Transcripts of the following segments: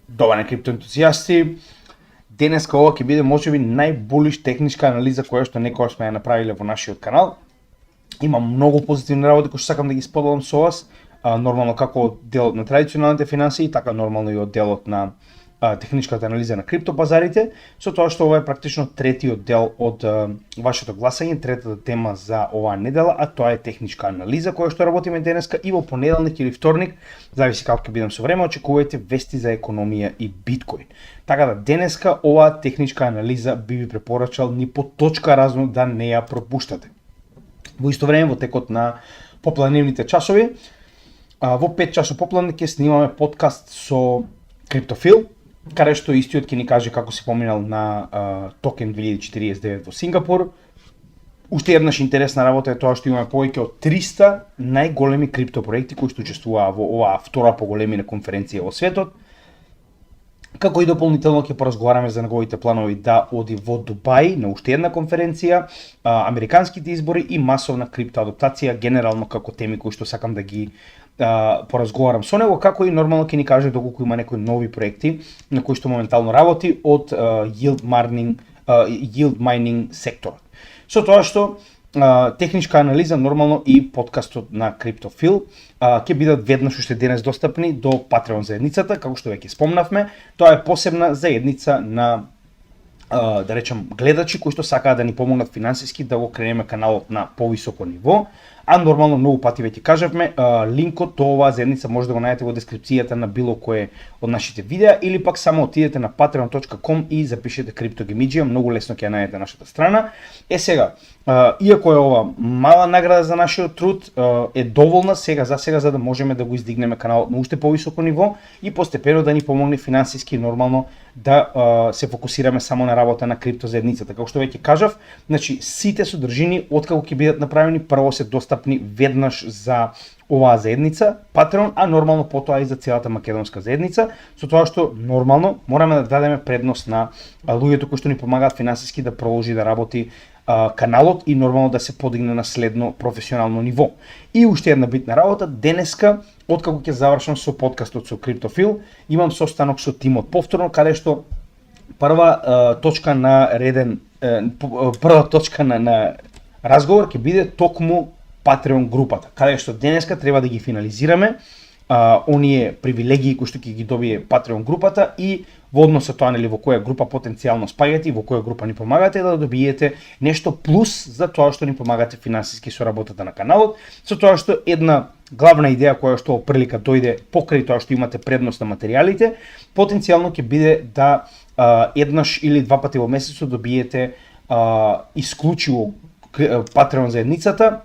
Добар на криптоентузијасти. Денеска ова ќе биде можеби најбулиш техничка анализа која што некогаш сме ја направиле во нашиот канал. Имам многу позитивни работи кои што сакам да ги споделам со вас, нормално како од делот на традиционалните финансии, така нормално и од делот на техничката анализа на криптопазарите, со тоа што ова е практично третиот дел од вашето гласање, третата тема за оваа недела, а тоа е техничка анализа која што работиме денеска и во понеделник или вторник, зависи како ќе бидам со време, очекувајте вести за економија и биткоин. Така да денеска оваа техничка анализа би ви препорачал ни по точка разно да не ја пропуштате. Во исто време во текот на попладневните часови, во 5 часов попладне ќе снимаме подкаст со Криптофил, каде што истиот ќе ни каже како се поминал на токен 2049 во Сингапур. Уште еднаш интересна работа е тоа што имаме повеќе од 300 најголеми криптопроекти кои што учествуваа во оваа втора по големина конференција во светот. Како и дополнително ќе поразговараме за неговите планови да оди во Дубај на уште една конференција, американските избори и масовна криптоадаптација, генерално како теми кои што сакам да ги поразговарам со него, како и нормално ќе ни каже доколку има некои нови проекти на кои што моментално работи од yield mining секторот. Со тоа што техничка анализа нормално и подкастот на Криптофил ќе бидат веднаш уште денес достапни до Patreon заедницата, како што веќе спомнавме. Тоа е посебна заедница на да речем гледачи кои што сакаат да ни помогнат финансиски да го кренеме каналот на повисоко ниво. А нормално многу пати веќе кажавме, линкот до оваа заедница може да го најдете во дескрипцијата на било кое од нашите видеа или пак само отидете на patreon.com и запишете CryptoGamidžија, многу лесно ќе ја најдете нашата страна. Сега, иако е ова мала награда за нашиот труд, е доволна за сега за да можеме да го издигнеме каналот на уште повисоко ниво и постепено да ни помогне финансиски нормално да се фокусираме само на работа на криптозаедницата. Како што веќе кажав, значи сите содржини откако ќе бидат направени прво се достапни веднаш за оваа заедница, Patreon, а нормално потоа и за целата македонска заедница, со тоа што нормално мораме да дадеме предност на луѓето кои што ни помагаат финансиски да продолжи да работи каналот и нормално да се подигне на следно професионално ниво. И уште една битна работа, денеска, откако ќе завршам со подкастот со Криптофил, имам состанок со тимот повторно, каде што прва точка на разговор ќе биде токму Patreon групата, каде што денеска треба да ги финализираме оние привилегии кои што ќе ги добие Patreon групата и во однос со тоа нели во која група потенцијално спаѓате и во која група ни помагате да добиете нешто плюс за тоа што ни помагате финансиски со работата на каналот, со тоа што една главна идеја која што прилика дојде покрај тоа што имате предност на материјалите, потенцијално ќе биде да еднаш или два пати во месецот добиете исклучиво Patreon заедницата,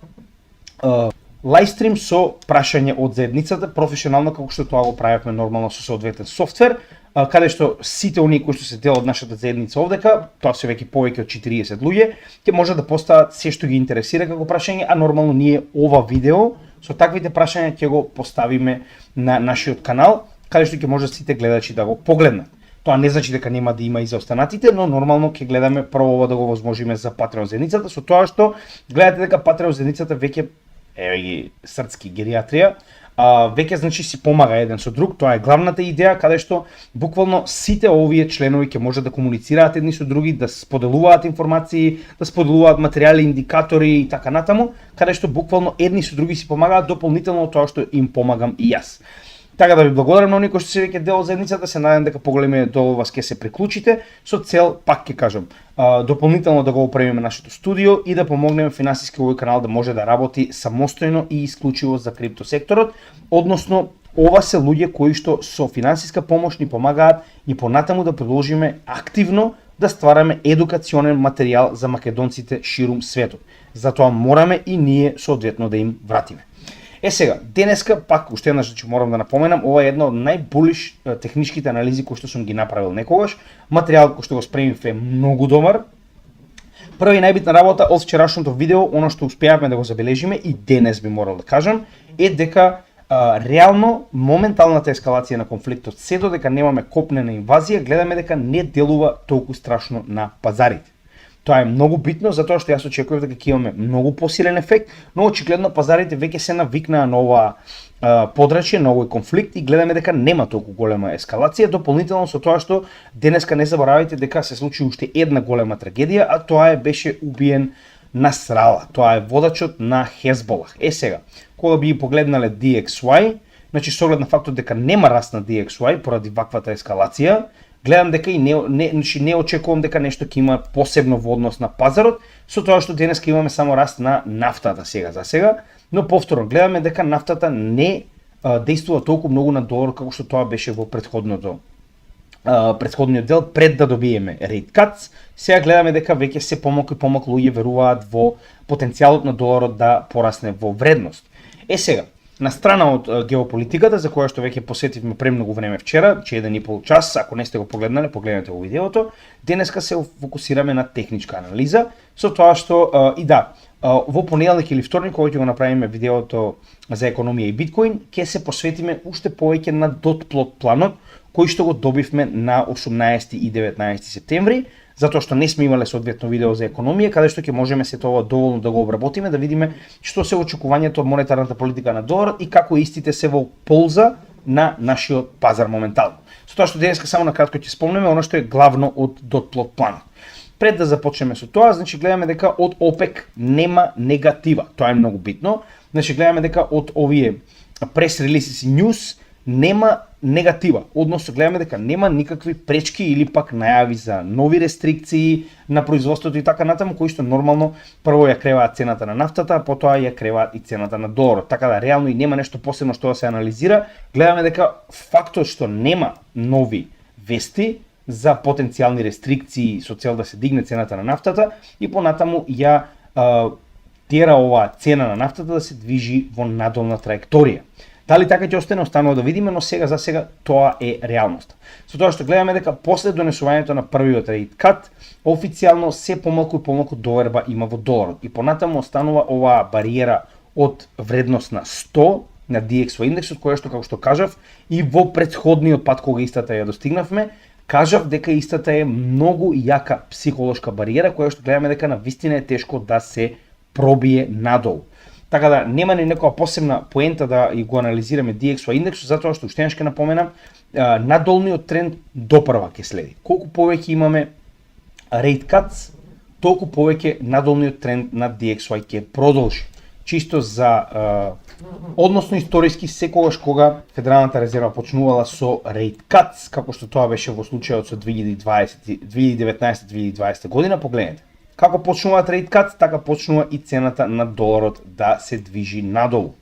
лајстрим со прашање од заедницата, професионално како што тоа го правевме нормално со соодветен софтвер, каде што сите оние кои што се дел од нашата заедница овдека, тоа се веќе повеќе од 40 луѓе, ќе може да постават се што ги интересира како прашање, а нормално ние ова видео со таквите прашања ќе го поставиме на нашиот канал, каде што ќе може сите гледачи да го погледнат. Тоа не значи дека нема да има и за останатите, но нормално ќе гледаме прво ова да го возможиме за Patreon заедницата, со тоа што гледате дека Patreon заедницата веќе ги срцки гериатрија, веќе значи си помага еден со друг, тоа е главната идеја, каде што буквално сите овие членови ќе можат да комуницираат едни со други, да споделуваат информации, да споделуваат материјали, индикатори и така натаму, каде што буквално едни со други си помагаат дополнително тоа што им помагам и јас. Така да ви благодарам на оние кои што се веќе дел од заедницата, се надевам дека поголемиот дел вас ќе се приклучите со цел, пак ќе кажам, дополнително да го опремиме нашето студио и да помогнеме финансиски овој канал да може да работи самостојно и исклучиво за криптосекторот, односно ова се луѓе кои што со финансиска помош ни помагаат и понатаму да продолжиме активно да ствараме едукационен материјал за македонците ширум светот. Затоа мораме и ние соодветно да им вратиме. Сега, денеска пак уште еднаш че морам да напоменам, ова е една од најбулиш техничките анализи кои што сум ги направил некогаш. Материјал кој што го спремив е многу добар. Прва и најбитна работа од вчерашното видео, она што успеавме да го забележиме и денес би морал да кажам, е дека реално моменталната ескалација на конфликтот, се додека немаме копнена инвазија, гледаме дека не делува толку страшно на пазарите. Тоа е многу битно, затоа што јас очекував дека ќе имаме многу посилен ефект, но очигледно пазарите веќе се навикнаа на ова подрачје на овој конфликт и гледаме дека нема толку голема ескалација, дополнително со тоа што денеска не заборавајте дека се случи уште една голема трагедија, а тоа беше убиен Насрала. Тоа е водачот на Хезболах. Сега, кога би погледнале DXY, значи со оглед на фактот дека нема раст на DXY поради ваквата ескалација, гледам дека и не очекувам дека нешто ќе има посебно во однос на пазарот, со тоа што денеска имаме само раст на нафтата за сега, но повторно гледаме дека нафтата не действува толку многу на долар како што тоа беше во претходниот дел пред да добиеме rate cuts. Сега гледаме дека веќе се помалку и помалку луѓе веруваат во потенцијалот на доларот да порасне во вредност. Сега, на страна од геополитиката, за која што веќе посетивме премногу време вчера, 1,5 час, ако не сте го погледнале, погледнете го видеото, денеска се фокусираме на техничка анализа, со тоа што во понеделник или вторник, кога ќе го направиме видеото за економија и биткоин, ќе се посветиме уште повеќе на dot-plot планот, кој што го добивме на 18 и 19 септември, затоа што не сме имале соодветно видео за економија, каде што ќе можеме се тоа доволно да го обработиме, да видиме што се очекувањето од монетарната политика на доларот и како истите се во полза на нашиот пазар моментално. Со тоа што денеска само на кратко ќе спомнеме оно што е главно од dot-plot планот. Пред да започнеме со тоа, значи гледаме дека од ОПЕК нема негатива. Тоа е многу битно. Значи гледаме дека од овие прес релиси и нюз нема негатива, односно гледаме дека нема никакви пречки или пак најави за нови рестрикции на производството и така натаму, кои што нормално прво ја креваат цената на нафтата, а потоа ја креваат и цената на доларот. Така да реално и нема нешто посебно што да се анализира. Гледаме дека фактот што нема нови вести за потенцијални рестрикции со цел да се дигне цената на нафтата и понатаму ја тера оваа цена на нафтата да се движи во надолна траекторија. Дали така ќе остане, останува да видиме, но сега за сега тоа е реалноста. Со тоа што гледаме дека после донесувањето на првиот rate cut, официјално се помалку и помалку доверба има во доларот. И понатаму останува оваа бариера од вредност на 100 на DXY индексот, која што, како што кажав, и во претходниот пат кога истата ја достигнавме, кажав дека истата е многу јака психолошка бариера, која што гледаме дека навистина е тешко да се пробие надолу. Така да нема ни некоја посебна поента да го анализираме DXY индексот, затоа што уште ќе напоменам, надолниот тренд допрва ќе следи. Колку повеќе имаме rate cuts, толку повеќе надолниот тренд на DXY ќе продолжи. Чисто за односно историски секогаш кога Федералната резерва почнувала со rate cuts, како што тоа беше во случајот со 2019-2020 година, погледнете. Како почнуваат rate cuts, така почнува и цената на доларот да се движи надолу.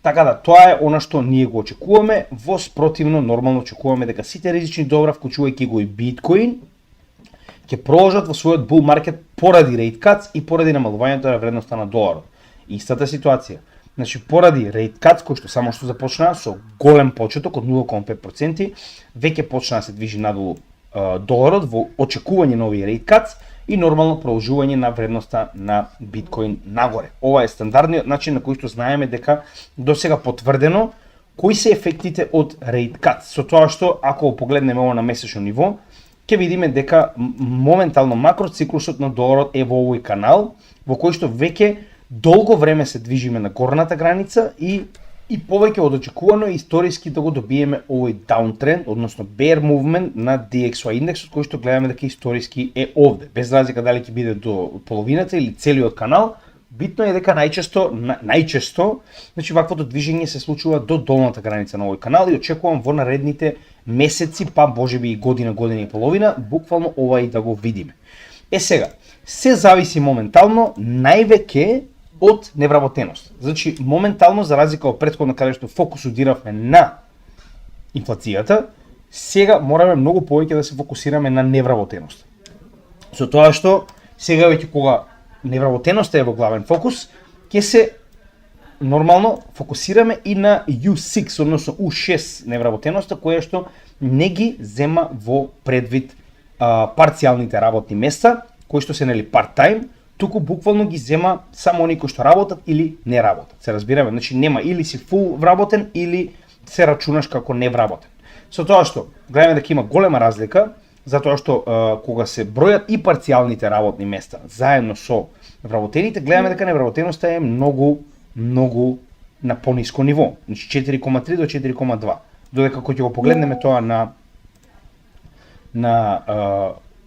Така да, тоа е она што ние го очекуваме, во спротивно нормално очекуваме дека сите ризични добра, вклучувајќи го и биткоин, ќе продолжат во својот bull market поради rate cuts и поради намалувањето на вредноста на доларот. Истата ситуација. Значи, поради rate cuts, кој што само што започна со голем почеток од 0,5%, веќе почна да се движи надолу доларот во очекување нови rate cuts и нормално продолжување на вредноста на биткоин нагоре. Ова е стандардниот начин на кој што знаеме дека досега потврдено кои се ефектите од rate cuts. Со тоа што ако погледнеме ова на месечно ниво, ќе видиме дека моментално макроциклусот на доларот е во овој канал, во кој што веќе долго време се движиме на горната граница и повеќе од очекувано историски да го добиеме овој downtrend, односно bear movement на DXY индексот, кој што гледаме дека историски е овде. Без разлика дали ќе биде до половината или целиот канал, битно е дека најчесто, значи ваквото движење се случува до долната граница на овој канал и очекувам во наредните месеци, па можеби и година и половина, буквално ова и да го видиме. Сега, се зависи моментално највеќе од невработеност. Значи, моментално, за разлика од претходно каде што фокусиравме на инфлацијата, сега мораме многу повеќе да се фокусираме на невработеност. Со тоа што сега веќе кога невработеноста е во главен фокус, ќе се нормално фокусираме и на U6, односно U6 невработеноста, која што не ги зема во предвид парцијалните работни места, кои што се нели part-time, туку буквално ги зема само оние кои што работат или не работат. Се разбираме, значи нема или си фул вработен или се рачунаш како невработен. Со тоа што гледаме дека има голема разлика, затоа што кога се бројат и парцијалните работни места заедно со вработените, гледаме дека невработеноста е многу на пониско ниво, значи 4,3 до 4,2. Додека кога ќе го погледнеме тоа на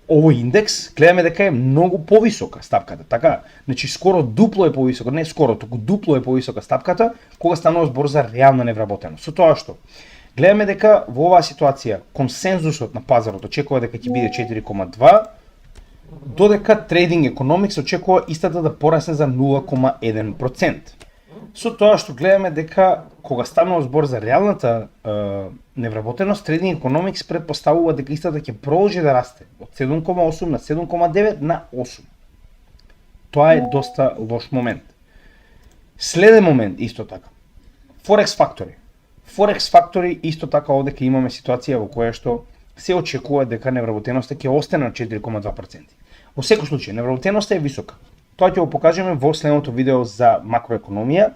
овој индекс, гледаме дека е многу повисока стапката, така? Значи скоро дупло е повисока, не скоро, туку дупло е повисока стапката кога станува збор за реална невработеност. Со тоа што гледаме дека во оваа ситуација консензусот на пазарот очекува дека ќе биде 4,2, додека Trading Economics очекува истата да порасне за 0,1%. Со тоа што гледаме дека кога станува збор за реалната невработеност, Trading Economics предпоставува дека истата ќе продолжи да расте од 7,8 на 7,9 на 8. Тоа е доста лош момент. Следен момент исто така. Forex Factory. Forex Factory исто така овде ќе имаме ситуација во која што се очекува дека невработеноста ќе остане на 4,2%. Во секој случај, невработеноста е висока. Тоа ќе го покажеме во следното видео за макроекономија,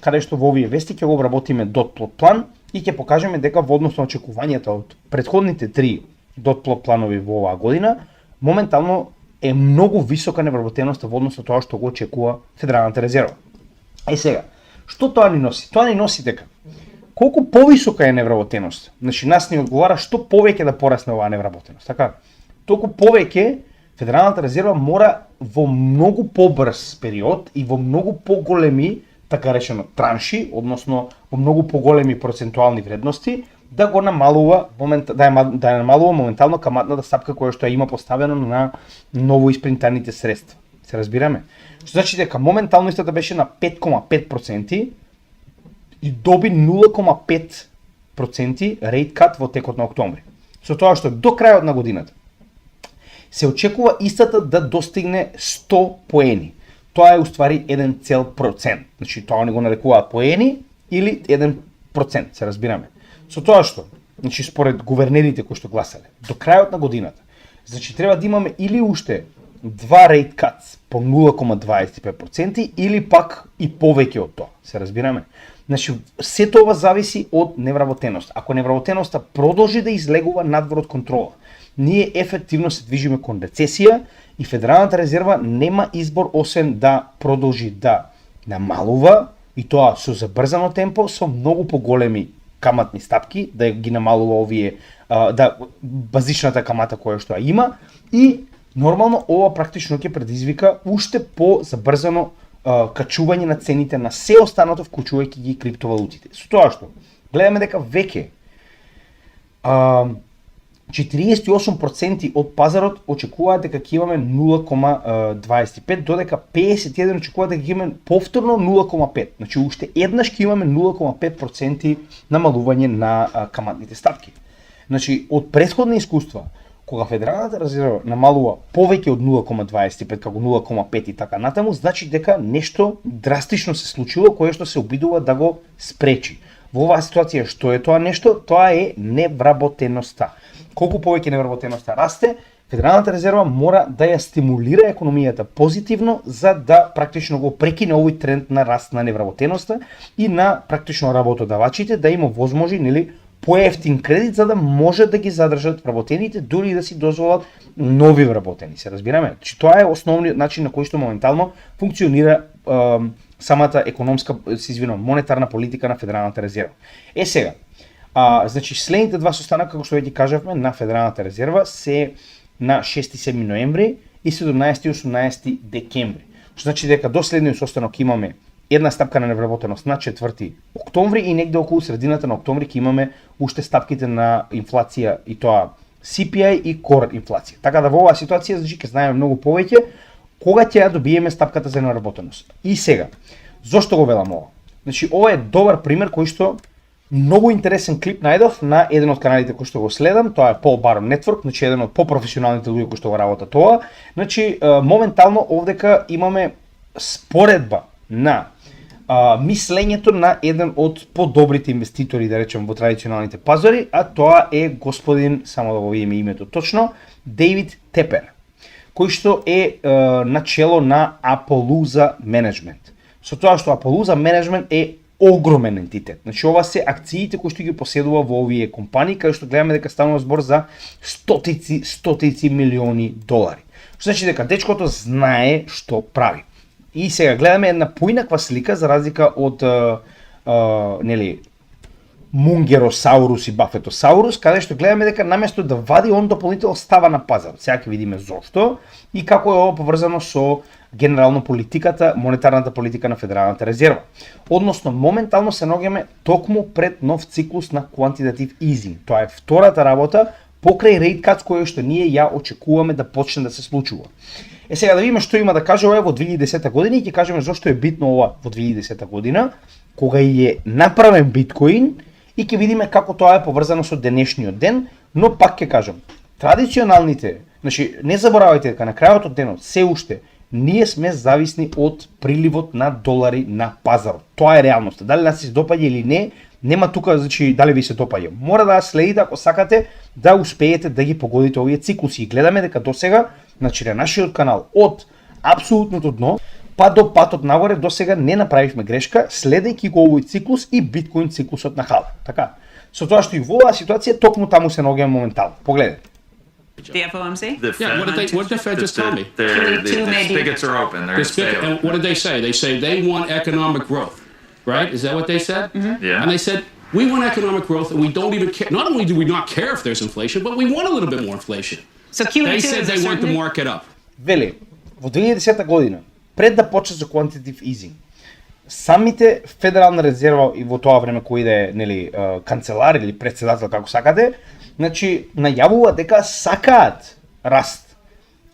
каде што во овие вести ќе го обработиме dot plot план и ќе покажеме дека во однос на очекувањата од претходните 3 dot plot планови во оваа година, моментално е многу висока невработеноста во однос на тоа што го очекува Федералната резерва. Сега, што тоа ни носи? Тоа ни носи дека колку повисока е невработеност, значи нас ни одговара што повеќе да порасне оваа невработеност, така? Толку повеќе Федералната резерва мора во многу побрз период и во многу поголеми, така речено, транши, односно во многу поголеми процентуални вредности, да го намалува да намалува моментално каматната стапка која што ја има поставено на ново испринтаните средства. Се разбираме? Што значи дека моментално истата беше на 5,5% и доби 0,5% rate cut во текот на октомври. Со тоа што до крајот на годината се очекува истата да достигне 100 поени. Тоа е уствари 1%. Значи тоа не го нарекуваат поени или 1%, се разбираме. Со тоа што, значи според гувернерите кои што гласале, до крајот на годината, значи треба да имаме или уште 2 rate cuts по 0,25% или пак и повеќе од тоа, се разбираме. Значи, се тоа зависи од невработеност. Ако невработеноста продолжи да излегува надвор од контрола, ние ефективно се движиме кон рецесија и Федералната резерва нема избор освен да продолжи да намалува и тоа со забрзано темпо, со многу поголеми каматни стапки, да ги намалува овие базичната камата која што ја има и нормално ова практично ќе предизвика уште по забрзано качување на цените на се останато, вклучувајќи ги криптовалутите. Со тоа што гледаме дека веќе 48% од пазарот очекуваат дека ќе имаме 0,25, додека 51% очекуваат дека ќе имаме повторно 0,5. Значи уште еднаш ќе имаме 0,5% намалување на каматните стапки. Значи од претходни искуства, кога Федералната резерва намалува повеќе од 0,25 како 0,5 и така натаму, значи дека нешто драстично се случило кое што се обидува да го спречи. Во оваа ситуација што е тоа нешто? Тоа е невработеноста. Колку повеќе невработеноста расте, Федералната резерва мора да ја стимулира економијата позитивно за да практично го прекине овој тренд на раст на невработеноста и на практично работодавачите да има возможи, нели, поевтин кредит за да може да ги задржат вработените, дури и да си дозволат нови вработени. Се разбираме? Значи тоа е основниот начин на кој што моментално функционира самата економска, монетарна политика на Федералната резерва. Сега, значи следните два состанока, како што веќе кажавме, на Федералната резерва се на 6 и 7 ноември и 17 и 18 декември. Што значи дека до следниот состанок имаме една стапка на невработеност на 4 октомври и негде околу средината на октомври ќе имаме уште стапките на инфлација и тоа CPI и core инфлација. Така да во оваа ситуација значи ќе знаеме многу повеќе кога ќе ја добиеме стапката за невработеност. И сега, зошто го велам ова? Значи ова е добар пример кој што многу интересен клип најдов на еден од каналите кој што го следам, тоа е Paul Baron Network, значи еден од попрофесионалните луѓе кои што го работат тоа. Значи моментално овдека имаме споредба на мислењето на еден од подобрите инвеститори, да речем, во традиционалните пазари, а тоа е господин, само да го видиме името точно, Дейвид Тепер, кој што е начело на Appaloosa Management. Со тоа што Appaloosa Management е огромен ентитет. Значи ова се акциите кои што ги поседува во овие компании, кај што гледаме дека станува збор за стотици милиони долари. Што значи дека дечкото знае што прави. И сега гледаме една поинаква слика за разлика од нели Мунгеросаурус и Бафетосаурус, каде што гледаме дека наместо да вади, он дополнително става на пазар. Сега ќе видиме зошто и како е ова поврзано со генерално политиката, монетарната политика на Федералната резерва. Односно, моментално се наоѓаме токму пред нов циклус на quantitative easing. Тоа е втората работа покрај rate cuts која што ние ја очекуваме да почне да се случува. Сега да видиме што има да каже ова во 2010 година и ќе кажеме зошто е битно ова во 2010 година, кога е направен биткоин, и ќе видиме како тоа е поврзано со денешниот ден, но пак ќе кажам, традиционалните, значи не заборавајте дека на крајот од денот се уште ние сме зависни од приливот на долари на пазарот. Тоа е реалноста. Дали нас се допаѓа или не, нема тука значи дали ви се допаѓа. Мора да следите ако сакате да успеете да ги погодите овие циклуси. И гледаме дека досега, значи на нашиот канал од апсолутното дно па до патот нагоре досега не направивме грешка, следејќи го овој циклус и биткоин циклусот на хала. Така. Со тоа што и во оваа ситуација токму таму се наоѓаме моментално. Погледнете. The FOMC? Yeah, what did the Fed just tell me? The spigots are open. They're And what did they say? They say they want economic growth, right? Is that what they said? Mm-hmm. Yeah. And they said, we want economic growth and we don't even care. Not only do we not care if there's inflation, but we want a little bit more inflation. So QE2 They said is a they want the certainty? market up. Вели, во 2010 година, пред да почне за quantitative easing, самите Федерална резерва и во тоа време кој иде, нели, канцелар или председател како сакате, значи најавува дека сакаат раст.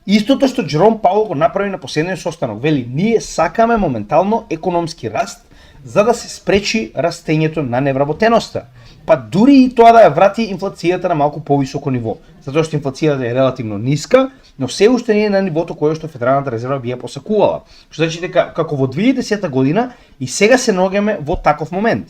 Истото што Джером Паул го направи на последниот состанок, вели, ние сакаме моментално економски раст за да се спречи растењето на невработеноста. Па дури и тоа да ја врати инфлацијата на малку повисоко ниво, затоа што инфлацијата е релативно ниска, но се уште не е на нивото кое што Федералната резерва би ја посакувала. Што значи дека како во 2010 година и сега се наоѓаме во таков момент.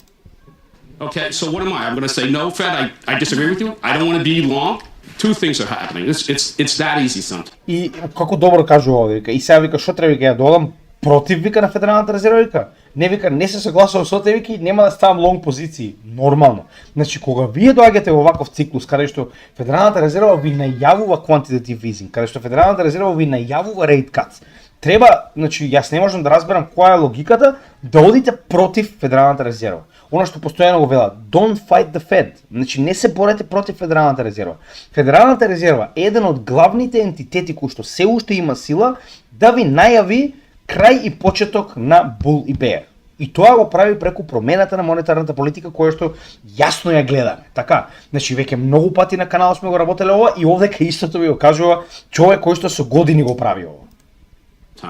Okay, so what am I? I'm going to say, no, Fed, I disagree with you. I don't want to be long. Two things are happening. It's that easy sometimes. И како добро кажува овде, вика, и сега вика, што треба вика, ја додам против вика на Федералната резерва, вика. Не вика, не се согласувам со те, вика, нема да ставам лонг позиции. Нормално. Значи, кога вие доаѓате во ваков циклус, каде што Федералната резерва ви најавува quantitative easing, каде што Федералната резерва ви најавува rate cuts, треба, значи, јас не можам да разберам која е логиката да одите против Федералната резерва. Оно што постојано го велат, don't fight the Fed. Значи, не се борете против Федералната резерва. Федералната резерва е еден од главните ентитети кои што се уште има сила да ви најави крај и почеток на Bull и Bear. И тоа го прави преку промената на монетарната политика која што јасно ја гледаме. Така, значи веќе многу пати на каналот сме го работеле ова и овдека истото ви го кажува човек кој што со години го прави ова.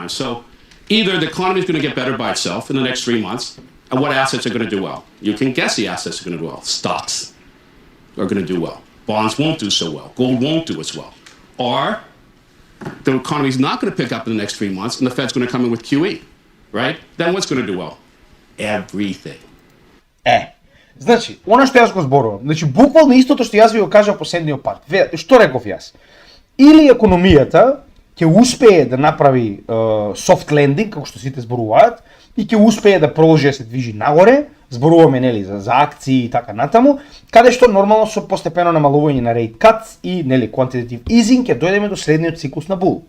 So either the economy is going to get better by itself in the next 3 months, and what assets are going to do well? You can guess the assets are going to do well. Stocks are going to do well. Bonds won't do so well. Gold won't do as well. Or the economy is not going to pick up in the next 3 months, and the Fed's going to come in with QE, right? Then what's going to do well? Everything. Значи, она што јас го зборувам, значи буквално истото што јас ви го кажав последниот пат. Што реков јас? Или економијата ќе успее да направи soft landing, како што сите зборуваат, и ќе успее да продолжи да се движи нагоре, зборуваме нели за акции и така натаму, каде што нормално со постепено намалување на rate cuts и нели quantitative easing ќе дојдеме до средниот циклус на Bull.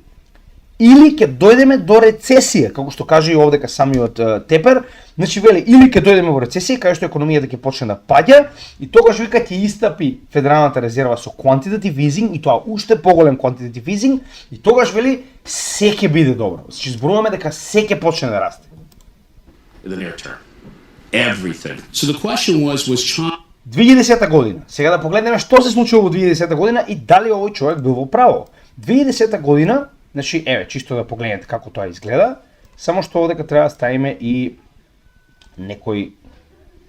Или ќе дојдеме до рецесија, како што каже и овдека самиот Тепер, значи вели или ќе дојдеме во рецесија каде што економијата ќе почне да паѓа и тогаш вика ќе истапи Федералната резерва со quantitative easing и тоа уште поголем quantitative easing и тогаш вели се ќе биде добро. Значи зборуваме дека се ќе почне да расте. In the near term. Everything. So the question was China 2010 година. Сега да погледнеме што се случило во 2010 година и дали овој човек бил во право. 2010 година, значи еве чисто да погледнете како тоа изгледа, само што овдека треба да ставиме и некој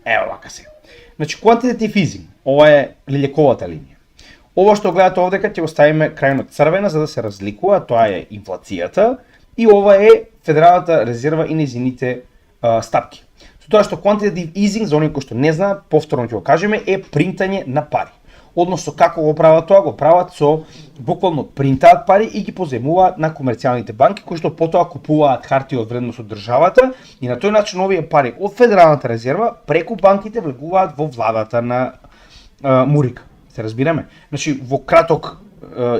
ево вака се. Значи quantitative easing, ова е лилјаковата линија. Ова што гледате овдека ќе го ставиме крајно црвена за да се разликува, тоа е инфлацијата и ова е Федералната резерва и нејзините стапки. Со тоа што quantitative easing, за оние кои што не знаат, повторно ќе го кажеме, е принтање на пари. Односно како го прават тоа? Го прават со буквално принтаат пари и ги поземуваат на комерцијалните банки кои што потоа купуваат хартија од вредност од државата и на тој начин овие пари од Федералната резерва преку банките влегуваат во владата на Мурика. Се разбираме? Значи во краток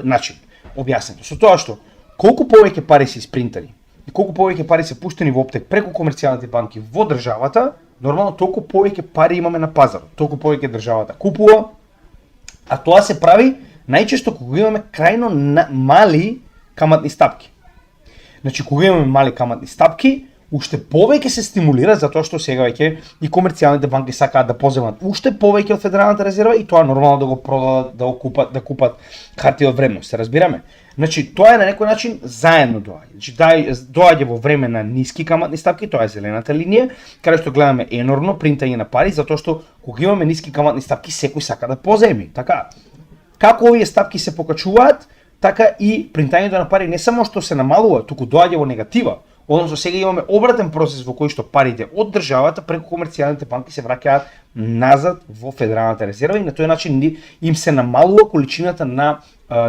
начин објаснето. Со тоа што колку повеќе пари се испринтани и колку повеќе пари се пуштени во оптек преку комерцијалните банки во државата, нормално толку повеќе пари имаме на пазарот, толку повеќе државата купува, а тоа се прави најчесто кога имаме крајно мали каматни стапки. Значи, кога имаме мали каматни стапки, уште повеќе се стимулира затоа што сега веќе и комерцијалните банки сакаат да поземат уште повеќе од Федералната резерва и тоа нормално да го продадат, да купат хартија од вредност, се разбираме? Значи, тоа е на некој начин заедно доаѓа. Значи, доаѓа во време на ниски каматни стапки, тоа е зелената линија, каде што гледаме енормно принтање на пари, затоа што кога имаме ниски каматни стапки, секој сака да поземи, така. Како овие стапки се покачуваат, така и принтањето на пари не само што се намалува, туку доаѓа во негатива. Односно сега имаме обратен процес во кој што парите од државата преку комерцијалните банки се враќаат назад во Федералната резерва и на тој начин им се намалува количината на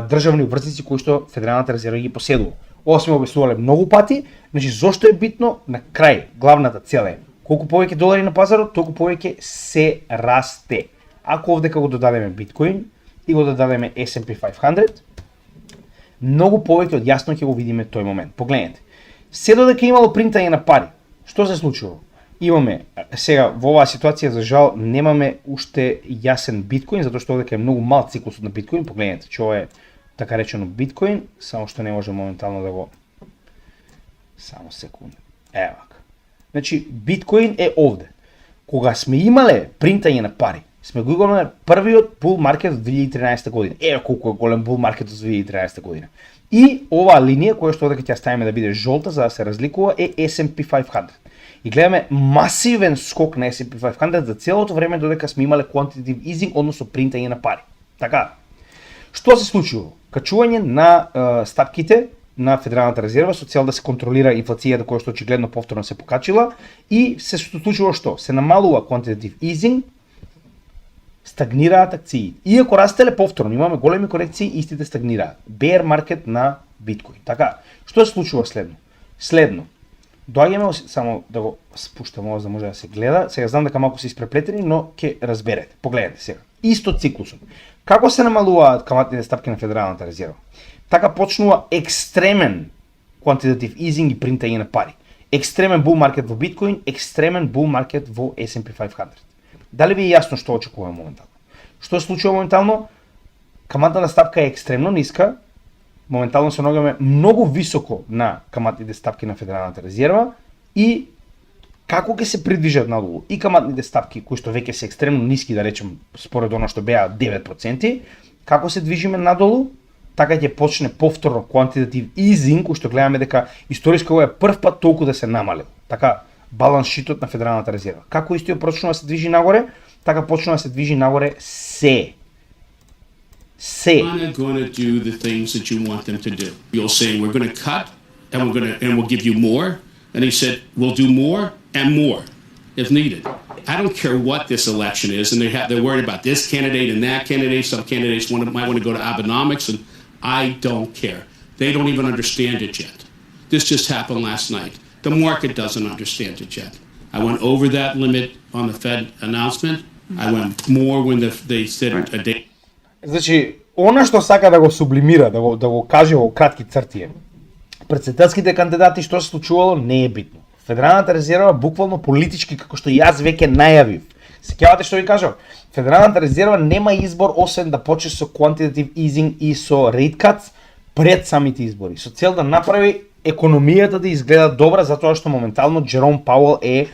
државни обврзници кои што Федералната резерва ги поседува. Ова сме објаснувале многу пати, значи зошто е битно на крај, главната цел е колку повеќе долари на пазарот, толку повеќе се расте. Ако овдека го додадеме биткоин и го додадеме S&P 500, многу повеќе од јасно ќе го видиме тој момент. Погледнете. Се додека имало принтање на пари, што се случува? Имаме, сега во оваа ситуација за жал немаме уште јасен биткоин, затоа што овдека е многу мал циклусот на биткоин, погледнете, че ова е така речено биткоин, само што не може моментално да го... Само секунда. Ева вака. Значи, биткоин е овде. Кога сме имале принтање на пари, сме го имале првиот бул маркет од 2013 година. Ева колку е голем бул маркет од 2013 година. И оваа линија, која што дека ќе ставиме да биде жолта за да се разликува, е S&P 500. И гледаме масивен скок на S&P 500 за целото време додека сме имале quantitative easing, односно принтање на пари. Така. Што се случило? Качување на стапките на Федералната резерва со цел да се контролира инфлацијата која што очигледно повторно се покачила и се случило што? Се намалува quantitative easing, стагнираат акции. Иако растеле повторно, имаме големи корекции, истите стагнираат. Bear market на биткоин. Така, што се случува следно? Доаѓаме, само да го спуштам ова за да може да се гледа. Сега знам дека малку се испреплетени, но ќе разберете. Погледнете сега. Исто циклусот. Како се намалуваат каматните стапки на Федералната резерва? Така почнува екстремен quantitative easing и принтање на пари. Екстремен bull market во биткоин, екстремен bull market во S&P 500. Дали ви е јасно што очекуваме моментално? Што се случува моментално? Каматната стапка е екстремно ниска, моментално се наоѓаме многу високо на каматните стапки на Федералната резерва и како ќе се придвижат надолу и каматните стапки кои што веќе се екстремно ниски, да речем според она што беа 9%, како се движиме надолу, така ќе почне повторно quantitative easing, кој што гледаме дека историски ова е прв пат толку да се намалил. Така баланс шитот на Федералната резерва. Како истиот почнува да се движи нагоре, така почнува да се движи нагоре се. Not going to do the things that you want them to do. You'll say we're going to cut and we'll give you more. And he said we'll do more and more if needed. I don't care what this election is, and they're worried about this candidate and that candidate. Some candidates might want to go to Abenomics, and I don't care. They don't even understand it yet. This just happened last night. The market doesn't understand it yet. I went over that limit on the Fed announcement. I went more when they said a day. Значи, она што сака да го сублимира, да го каже во кратки црти е. Претседателските кандидати што се случувало не е битно. Федералната резерва буквално политички, како што јас веќе најавив. Сеќавате што ви кажав? Федералната резерва нема избор освен да почне со quantitative easing и со rate cuts пред самите избори, со цел да направи економијата да изгледа добра, затоа што моментално Джером Пауел е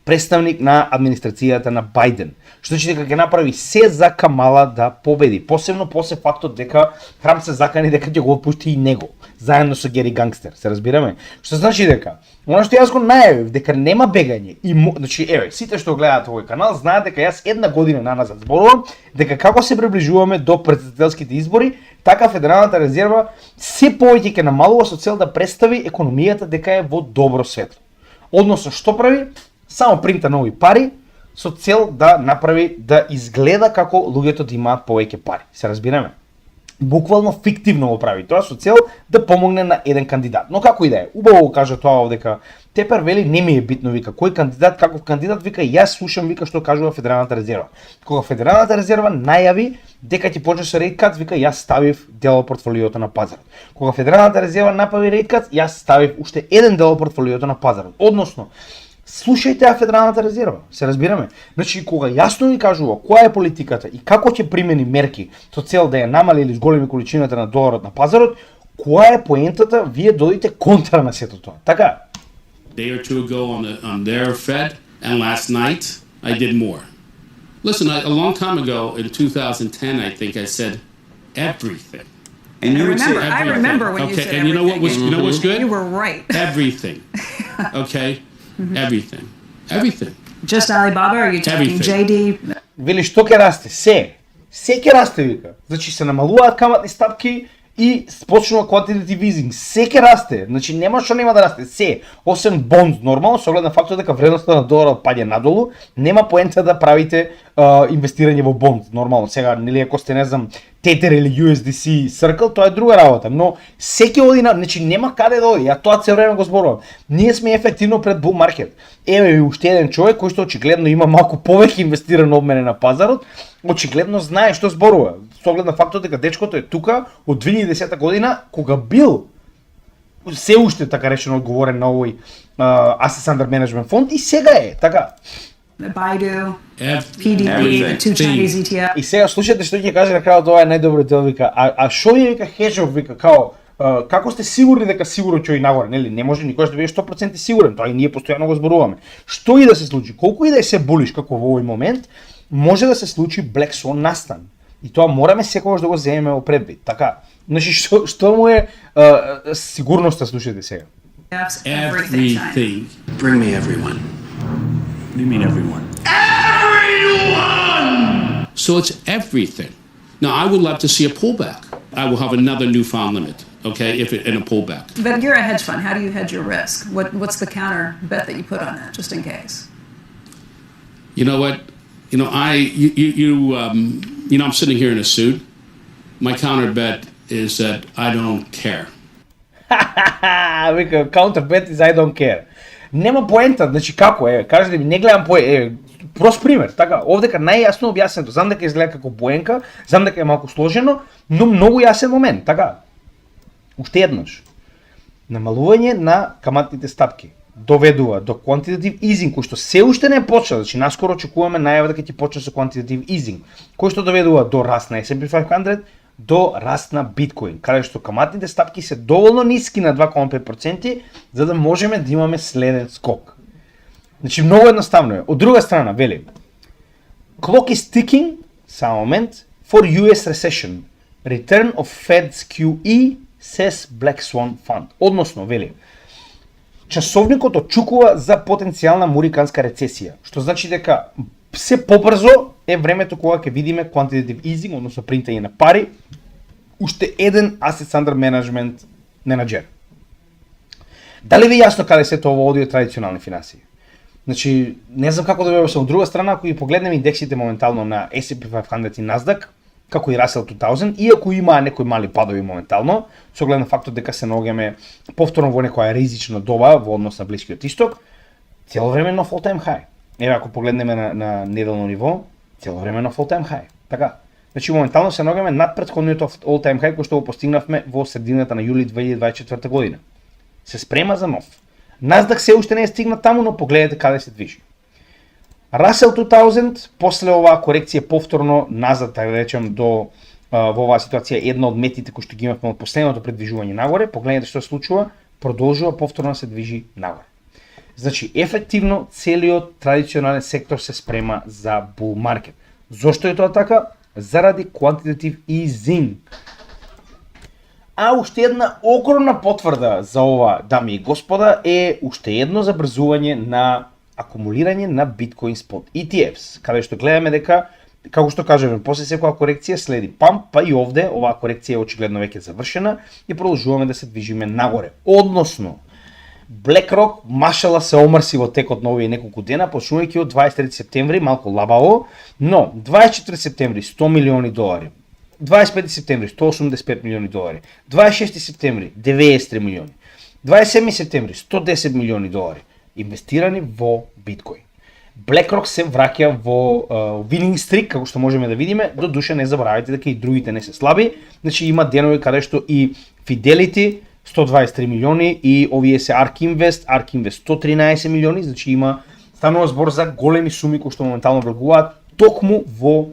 представник на администрацијата на Бајден. Што значи дека ќе направи се за Камала да победи. Посебно после фактот дека Трамп се закани дека ќе го отпушти и него, заедно со Гери Гангстер, се разбираме? Што значи дека она што јас го најавив дека нема бегање и значи еве, сите што гледаат овој канал знаат дека јас една година наназад зборувам дека како се приближуваме до претседателските избори, така Федералната резерва се повеќе ќе намалува со цел да представи економијата дека е во добро светло. Односно што прави? Само принта нови пари со цел да направи да изгледа како луѓето да имаат повеќе пари. Се разбираме? Буквално фиктивно го прави тоа со цел да помогне на еден кандидат. Но како и да е, убаво го кажа тоа дека тепер вели не ми е битно вика кој кандидат, каков кандидат вика јас слушам вика што кажува Федералната резерва. Кога Федералната резерва најави дека ќе почне со rate cuts, вика јас ставив дел од портфолиото на пазарот. Кога Федералната резерва направи rate cuts, јас ставив уште еден дел од портфолиото на пазарот. Односно, слушајте ја Федералната резерва, се разбираме. Значи, кога јасно ви кажува која е политиката и како ќе примени мерки со цел да ја намали или зголеми количината на доларот на пазарот, која е поентата, вие додите контра на сето тоа. Така? Day or two ago on their Fed, and last night I did more. Listen, a long time ago in 2010, I think I said everything. And you would say I remember when you Okay, said and you know what was everything. you know what's good? You were right. Everything. Okay, everything, everything. Just Alibaba, or are you talking Everything. JD? Вели што ќе расте? Се ќе расте, вика. Значи се намалуваат каматни стапки и почнува quantitative easing. Се ќе расте. Значи нема што нема да расте. Се, освен бонд нормално, со оглед на фактот дека вредноста на доларот паѓа надолу, нема поента да правите инвестирање во бонд нормално. Сега нели ако сте не знам Tether или USDC Circle, тоа е друга работа, но секи оди на, значи нема каде да оди. Ја тоа цело време го зборувам. Ние сме ефективно пред bull market. Еве и уште еден човек кој што очигледно има малку повеќе инвестирано од мене на пазарот, очигледно знае што зборува. Со оглед на фактот дека дечкото е тука од 2010 година кога бил се уште така речено одговорен на овој Assets Under Management фонд и сега е, така. Baidu, Everything. PDB, the two Chinese E ETF. И сега слушате што ќе каже на крајот, ова е најдобро дел, вика, а што ви вика хеджов, вика, као, како сте сигурни дека сигурно ќе и нагоре, нели? Не може никош да биде 100% сигурен, тоа и ние постојано го зборуваме. Што и да се случи, колку и да е се булиш како во овој момент, може да се случи Black Swan настан. И тоа мораме секогаш да го земеме во предвид, така. Значи што му е сигурноста, слушате сега. ETFs, everything China. Everything. bring me everyone. What do you mean everyone? So it's everything. Now I would love to see a pullback. I will have another newfound limit. Okay, if it in a pullback. But you're a hedge fund. How do you hedge your risk? What's the counter bet that you put on that, just in case? You know what? You know I'm sitting here in a suit. My counter bet is that I don't care. Вика, counter bet is I don't care. Нема поента, значи како е, кажете ми, не гледам прост пример, така, овдека најјасно објаснето, знам дека изгледа како боенка, знам дека е малку сложено, но многу јасен момент, така. Уште еднаш, намалување на каматните стапки доведува до quantitative easing, кој што се уште не почна, значи наскоро очекуваме најава дека ќе почне со quantitative easing, кој што доведува до раст на S&P 500, до раст на биткоин, каде што каматните стапки се доволно ниски на 2,5%, за да можеме да имаме следен скок. Значи многу едноставно е. Од друга страна, вели, clock is ticking, само момент, for US recession. Return of Fed's QE, says Black Swan Fund. Односно, вели, часовникот очукува за потенцијална муриканска рецесија, што значи дека се побрзо е времето кога ќе видиме quantitative easing, односно принтање на пари, уште еден Assets Under Management менаџер. Дали ви јасно каде се тоа води од традиционални финансии? Значи, не знам како да ви објаснам. Од друга страна, ако ги погледнеме индексите моментално на S&P 500 и Nasdaq, како и Russell 2000, иако има некои мали падови моментално, со оглед на фактот дека се наоѓаме повторно во некоја ризична доба во однос на Блискиот Исток, цело време на all time high. Еве ако погледнеме на неделно ниво, цело време на all time high. Така. Значи моментално се наоѓаме над претходниот all time high кој што го постигнавме во средината на јули 2024 година. Се спрема за нов. Nasdaq се уште не е стигна таму, но погледнете каде се движи. Russell 2000, после оваа корекција повторно назад, да речем, до во оваа ситуација една од метите кои што ги имавме од последното предвижување нагоре, погледнете што се случува, продолжува повторно да се движи нагоре. Значи, ефективно целиот традиционален сектор се спрема за bull market. Зошто е тоа така? Заради quantitative easing. А уште една огромна потврда за ова, дами и господа, е уште едно забрзување на акумулирање на Bitcoin Spot ETFs, каде што гледаме дека, како што кажеме, после секоја корекција следи памп, па и овде оваа корекција е очигледно веќе завршена и продолжуваме да се движиме нагоре. Односно, BlackRock машала се омрси во текот на овие неколку дена, почнувајќи од 23 септември, малку лабаво, но 24 септември 100 милиони долари, 25 септември 185 милиони долари, 26 септември 93 милиони, 27 септември 110 милиони долари инвестирани во биткоин. BlackRock се враќа во winning streak, како што можеме да видиме, до душа не заборавајте дека и другите не се слаби, значи има денови каде што и Fidelity 123 милиони и овие се ARK Invest 113 милиони, значи станува збор за големи суми кои што моментално влегуваат токму во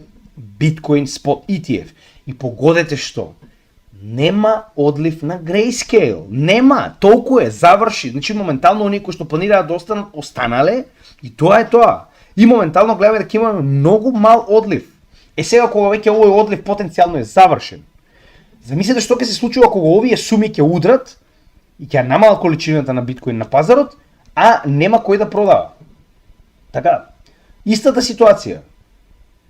Bitcoin Spot ETF. И погодете што, нема одлив на Grayscale, нема, толку е, заврши, значи моментално оние кои што планираат да останат, останале и тоа е тоа. И моментално гледаме дека имаме многу мал одлив. Сега кога веќе овој одлив потенцијално е завршен, замислете што ќе се случи кога овие суми ќе удрат и ќе намалат количината на биткоин на пазарот, а нема кој да продава. Така, истата ситуација.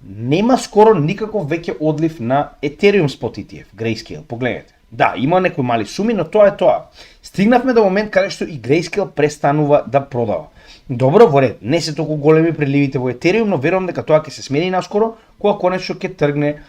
Нема скоро никаков веќе одлив на Ethereum Spot ETF, Grayscale, погледнете. Да, има некои мали суми, но тоа е тоа. Стигнавме до момент каде што и Grayscale престанува да продава. Добро, во ред, не се толку големи приливите во Ethereum, но верувам дека тоа ќе се смени наскоро, кога конечно ќе тргне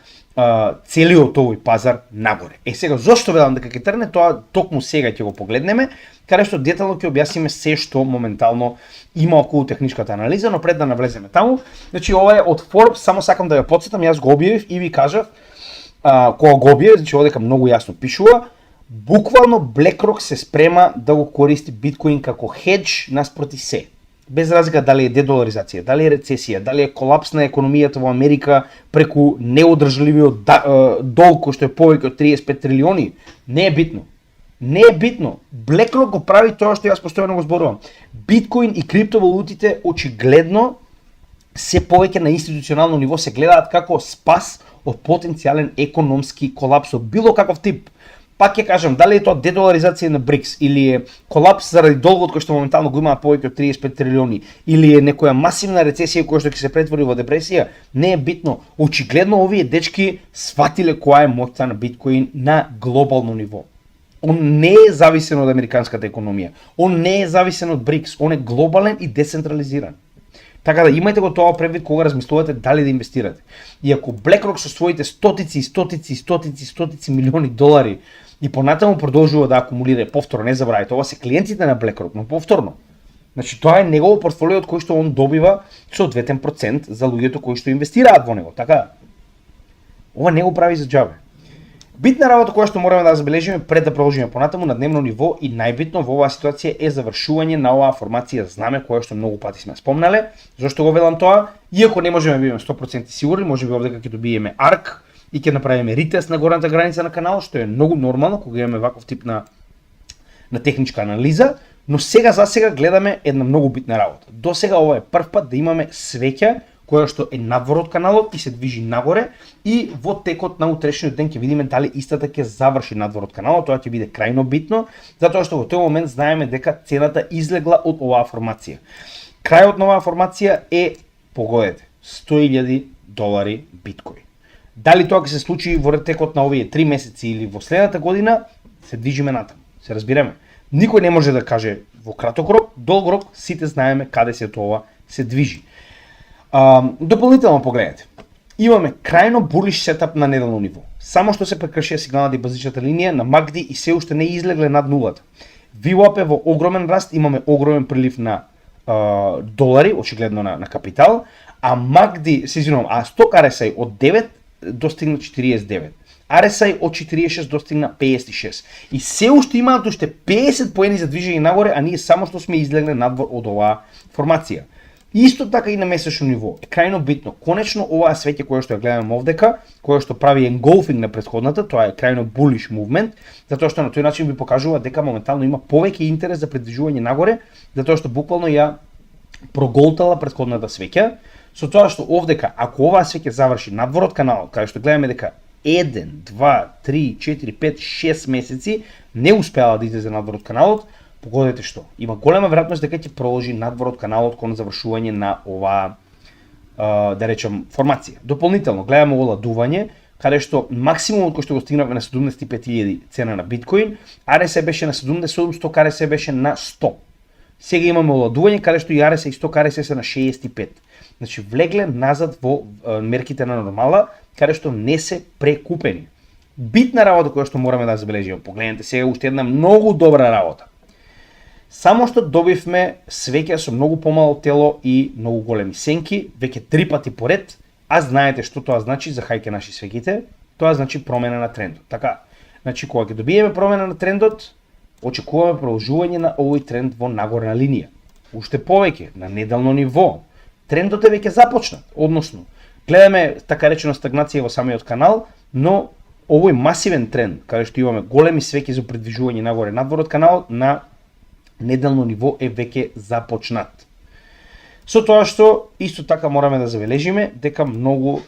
целиот овој пазар нагоре. Сега, зошто велам дека ќе тргне, тоа токму сега ќе го погледнеме, каде што детално ќе објасниме се што моментално има околу техничката анализа, но пред да навлеземе таму, значи ова е од Forbes, само сакам да ја потсетам, јас го објавив и ви кажав, кога го објавив, значи одека многу јасно пишува, буквално BlackRock се спрема да го користи биткоин како хедж наспроти се. Без разлика дали е дедоларизација, дали е рецесија, дали е колапс на економијата во Америка преку неодржливиот долг кој што е повеќе од 35 трилиони, не е битно. Не е битно. BlackRock го прави тоа што јас постојано го зборувам. Биткоин и криптовалутите очигледно се повеќе на институционално ниво се гледаат како спас од потенцијален економски колапс од било каков тип. Пак ќе кажам, дали е тоа дедоларизација на БРИКС, или е колапс заради долгот кој што моментално го имаат повеќе од 35 трилиони, или е некоја масивна рецесија која што ќе се претвори во депресија, не е битно. Очигледно овие дечки сватиле која е моќта на биткоин на глобално ниво. Он не е зависен од американската економија, он не е зависен од БРИКС, он е глобален и децентрализиран. Така да имајте го тоа предвид кога размислувате дали да инвестирате. И ако BlackRock со своите стотици милиони долари и понатаму продолжува да акумулира, повторно не забравяйте, ова се клиентите на BlackRock, но повторно. Значи тоа е негово портфолио од кој што он добива соодветен процент за луѓето кои што инвестираат во него, така? Ова не го прави за џабе. Битна работа која што мораме да забележиме пред да продолжиме понатаму на дневно ниво и најбитно во оваа ситуација е завршување на оваа формација знаме која што многу пати сме спомнале. Зошто го велам тоа? Иако не можеме да бидеме 100% сигурни, можеби овдека ќе добиеме ARK и ќе направиме ретест на горната граница на каналот, што е многу нормално кога имаме ваков тип на техничка анализа, но сега за сега гледаме една многу битна работа. До сега ова е прв пат да имаме свеќа која што е надвор од каналот и се движи нагоре и во текот на утрешниот ден ќе видиме дали истата ќе заврши надвор од каналот, тоа ќе биде крајно битно, затоа што во тој момент знаеме дека цената излегла од оваа формација. Крајот на оваа формација е, погодете, $100,000 биткоин. Дали тоа ќе се случи во текот на овие 3 месеци или во следната година, се движиме натаму. Се разбираме. Никој не може да каже во краток рок, долг рок, сите знаеме каде се тоа се движи. Дополнително погледнете. Имаме крајно булиш сетап на неделно ниво. Само што се прекршија сигналната и базичната линија на MACD и се уште не излегле над нулата. VWAP е во огромен раст, имаме огромен прилив на долари, очигледно на капитал, а MACD, се извинувам, а сток RSI од 9 достигна 49. RSI од 46 достигна 56. И се уште имаат уште 50 поени за движење нагоре, а ние само што сме излегле надвор од оваа формација. Исто така и на месечно ниво. Е крајно битно. Конечно оваа свеќе која што ја гледаме овдека, која што прави engulfing на претходната, тоа е крајно bullish movement, затоа што на тој начин би покажува дека моментално има повеќе интерес за предвижување нагоре, затоа што буквално ја проголтала претходната свеќа, со тоа што овдека ако оваа свеќа заврши надвор од каналот, каде што гледаме дека 1, 2, 3, 4, 5, 6 месеци не успеала да излезе надвор од каналот, погодете што, има голема веројатност дека ќе продолжи надвор од каналот кон завршување на оваа, да речем, формација. Дополнително, гледаме оладување, каде што максимумот кој што го стигнавме на 75.000 цена на биткоин, RSI беше на 77, сток RSI беше на 100. Сега имаме оладување каде што и RSI и сток RSI се на 65. Значи, влегле назад во мерките на нормала, каде што не се прекупени. Битна работа која што мораме да забележиме. Погледнете сега уште една многу добра работа. Само што добивме свеќа со многу помало тело и многу големи сенки, веќе 3 пати поред, а знаете што тоа значи за хајке наши свеќите, тоа значи промена на трендот. Така, значи кога ќе добиеме промена на трендот, очекуваме продолжување на овој тренд во нагорна линија. Уште повеќе, на неделно ниво, трендот е веќе започнат, односно, гледаме така речено стагнација во самиот канал, но овој масивен тренд, каде што имаме големи свеќи за придвижување нагоре надвор од каналот, на неделно ниво е веќе започнат. Со тоа што исто така мораме да забележиме дека многу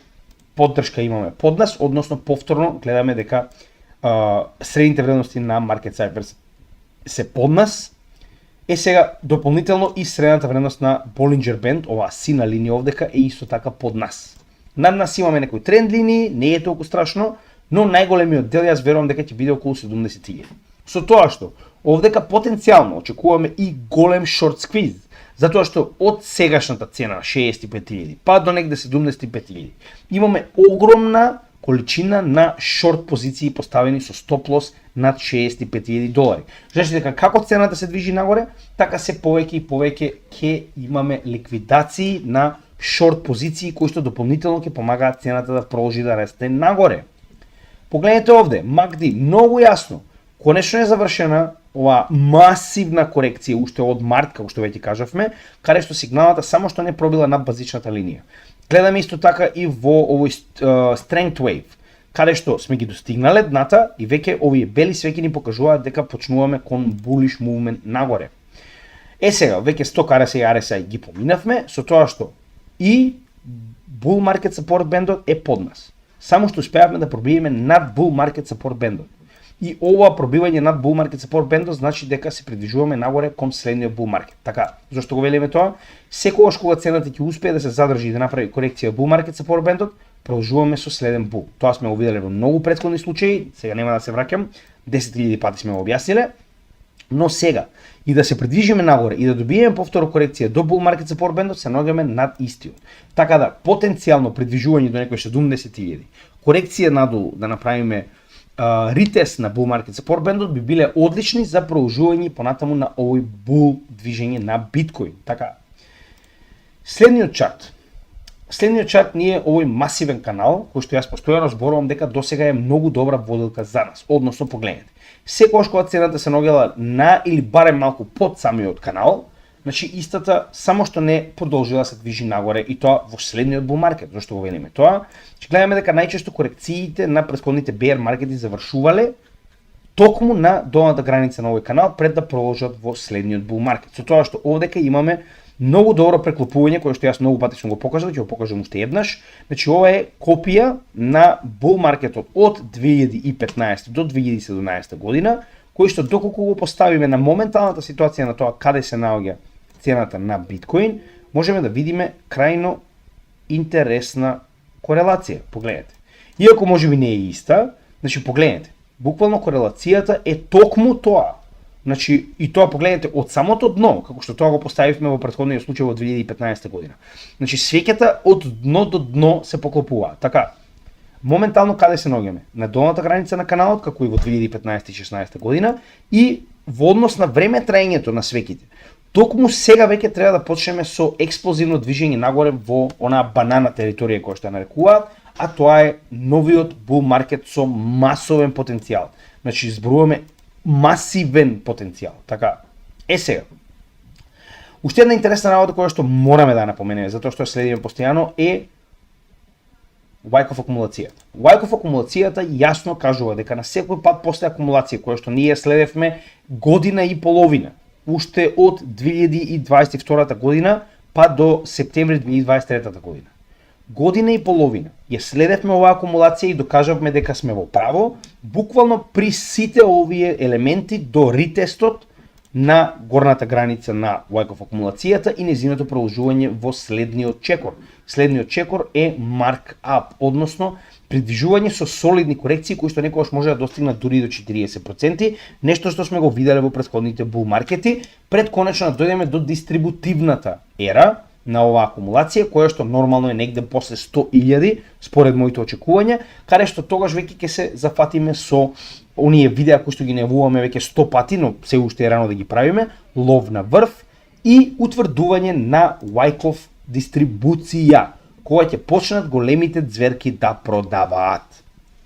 поддршка имаме под нас, односно повторно гледаме дека средните вредности на Market Cyphers се под нас. Сега дополнително и средната вредност на Bollinger Band, оваа сина линија овдека, е исто така под нас. Над нас имаме некои тренд линии, не е толку страшно, но најголемиот дел јас верувам дека ќе биде околу 70.000. Со тоа што овдека потенцијално очекуваме и голем шорт сквиз, затоа што од сегашната цена 65.000 па до негде 75.000 имаме огромна количина на шорт позиции поставени со стоп лос над $65.000. Значи дека како цената се движи нагоре, така се повеќе и повеќе ќе имаме ликвидации на шорт позиции кои што дополнително ќе помагаат цената да продолжи да расте нагоре. Погледнете овде, MACD многу јасно, конечно е завршена оваа масивна корекција уште од март, како што веќе кажавме, каде што сигналата само што не пробила над базичната линија. Гледаме исто така и во овој strength wave, каде што сме ги достигнале дната и веќе овие бели свеќи ни покажуваат дека почнуваме кон bullish movement нагоре. Сега, веќе 100 RSI и RSI ги поминавме, со тоа што и bull market support бендот е под нас. Само што успеавме да пробиеме над bull market support бендот. И ова пробивање над bull market support бендот значи дека се придвижуваме нагоре кон следниот bull market. Така, зашто го велиме тоа? Секогаш кога цената ќе успее да се задржи и да направи корекција bull market support бендот, продолжуваме со следен bull. Тоа сме го виделе во многу претходни случаи, сега нема да се враќам, 10.000 пати сме го објасниле, но сега и да се придвижиме нагоре и да добиеме повторно корекција до bull market support бендот, се наоѓаме над истиот. Така да потенцијално придвижување до некои 70.000, корекција надолу да направиме ретест на bull market support бендот би биле одлични за продолжување понатаму на овој bull движење на биткоин. Така. Следниот чарт ни е овој масивен канал, кој што јас постојано зборувам дека досега е многу добра воделка за нас. Односно, погледнете. Секогаш кога цената се наоѓала на или барем малку под самиот канал, значи истата само што не продолжила да се движи нагоре и тоа во следниот bull market. Зашто го велиме тоа? Че гледаме дека најчесто корекциите на претходните bear маркети завршувале токму на долната граница на овој канал пред да продолжат во следниот bull market. Со тоа што овдека имаме многу добро преклопување кое што јас многу пати сум го покажал, ќе го покажам уште еднаш. Значи ова е копија на bull маркетот од 2015 до 2017 година, кој што доколку го поставиме на моменталната ситуација на тоа каде се наоѓа цената на биткоин, можеме да видиме крајно интересна корелација. Погледнете. Иако можеби не е иста, значи погледнете, буквално корелацијата е токму тоа. Значи и тоа погледнете од самото дно, како што тоа го поставивме во претходниот случај во 2015 година. Значи свеќата од дно до дно се поклопуваат. Така, моментално каде се наоѓаме? На долната граница на каналот, како и во 2015 и 16 година, и во однос на време траењето на свеќите. Токму сега веќе треба да почнеме со експлозивно движење нагоре во онаа банана територија која што ја нарекуваат, а тоа е новиот bull market со масовен потенцијал. Значи зборуваме масивен потенцијал. Така, сега. Уште една интересна работа која што мораме да напоменеме, затоа што ја следиме постојано, е Wyckoff акумулацијата. Wyckoff акумулацијата јасно кажува дека на секој пат после акумулација која што ние следевме година и половина, уште од 2022 година па до септември 2023 година. Година и половина ја следевме оваа акумулација и докажавме дека сме во право, буквално при сите овие елементи до ретестот на горната граница на Wyckoff акумулацијата и незиното продолжување во следниот чекор. Следниот чекор е mark up, односно придвижување со солидни корекции кои што некогаш може да достигнат дури до 40%, нешто што сме го виделе во претходните bull маркети, пред конечно да дојдеме до дистрибутивната ера на оваа акумулација, која што нормално е негде после 100.000 според моите очекувања, каде што тогаш веќе ќе се зафатиме со оние видеа кои што ги најавуваме веќе 100 пати, но се уште е рано да ги правиме, лов на врв и утврдување на Wyckoff дистрибуција, кога ќе почнат големите ѕверки да продаваат.